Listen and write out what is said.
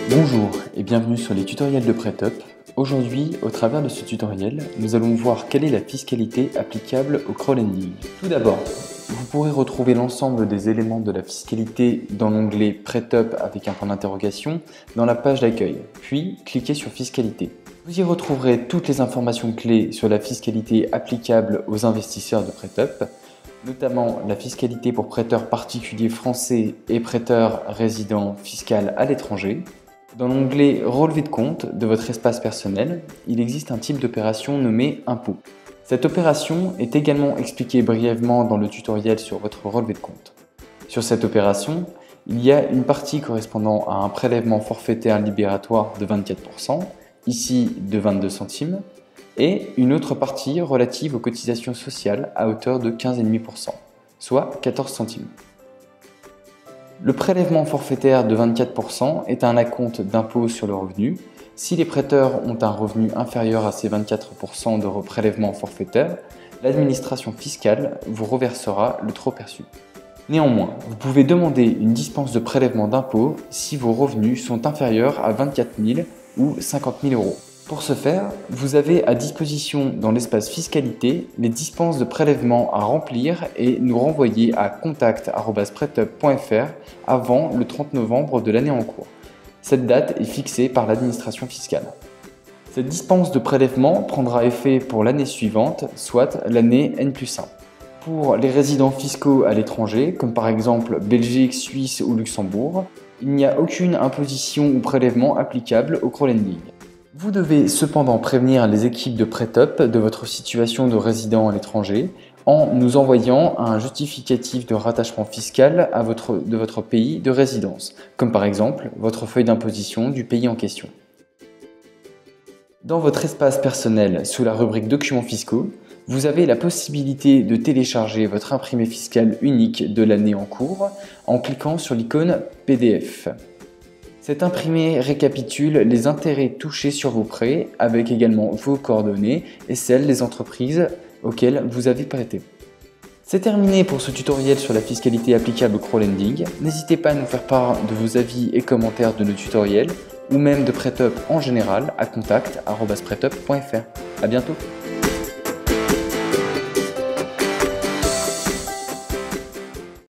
Bonjour et bienvenue sur les tutoriels de PrêtUp. Aujourd'hui, au travers de ce tutoriel, nous allons voir quelle est la fiscalité applicable au crowdlending. Tout d'abord, vous pourrez retrouver l'ensemble des éléments de la fiscalité dans l'onglet PrêtUp avec un point d'interrogation dans la page d'accueil, puis cliquez sur Fiscalité. Vous y retrouverez toutes les informations clés sur la fiscalité applicable aux investisseurs de PrêtUp, notamment la fiscalité pour prêteurs particuliers français et prêteurs résidents fiscal à l'étranger. Dans l'onglet Relevé de compte de votre espace personnel, il existe un type d'opération nommé impôt. Cette opération est également expliquée brièvement dans le tutoriel sur votre relevé de compte. Sur cette opération, il y a une partie correspondant à un prélèvement forfaitaire libératoire de 24%, ici de 22 centimes, et une autre partie relative aux cotisations sociales à hauteur de 15,5%, soit 14 centimes. Le prélèvement forfaitaire de 24% est un acompte d'impôt sur le revenu. Si les prêteurs ont un revenu inférieur à ces 24% de prélèvement forfaitaire, l'administration fiscale vous reversera le trop perçu. Néanmoins, vous pouvez demander une dispense de prélèvement d'impôt si vos revenus sont inférieurs à 24 000 ou 50 000 euros. Pour ce faire, vous avez à disposition dans l'espace Fiscalité les dispenses de prélèvement à remplir et nous renvoyer à contact@pretup.fr avant le 30 novembre de l'année en cours. Cette date est fixée par l'administration fiscale. Cette dispense de prélèvement prendra effet pour l'année suivante, soit l'année N+1. Pour les résidents fiscaux à l'étranger, comme par exemple Belgique, Suisse ou Luxembourg, il n'y a aucune imposition ou prélèvement applicable au crowdlending. Vous devez cependant prévenir les équipes de PrêtUp de votre situation de résident à l'étranger en nous envoyant un justificatif de rattachement fiscal de votre pays de résidence, comme par exemple votre feuille d'imposition du pays en question. Dans votre espace personnel, sous la rubrique Documents fiscaux, vous avez la possibilité de télécharger votre imprimé fiscal unique de l'année en cours en cliquant sur l'icône PDF. Cet imprimé récapitule les intérêts touchés sur vos prêts avec également vos coordonnées et celles des entreprises auxquelles vous avez prêté. C'est terminé pour ce tutoriel sur la fiscalité applicable au crowdlending. N'hésitez pas à nous faire part de vos avis et commentaires de nos tutoriels ou même de PrêtUp en général à contact@pretup.fr. À bientôt.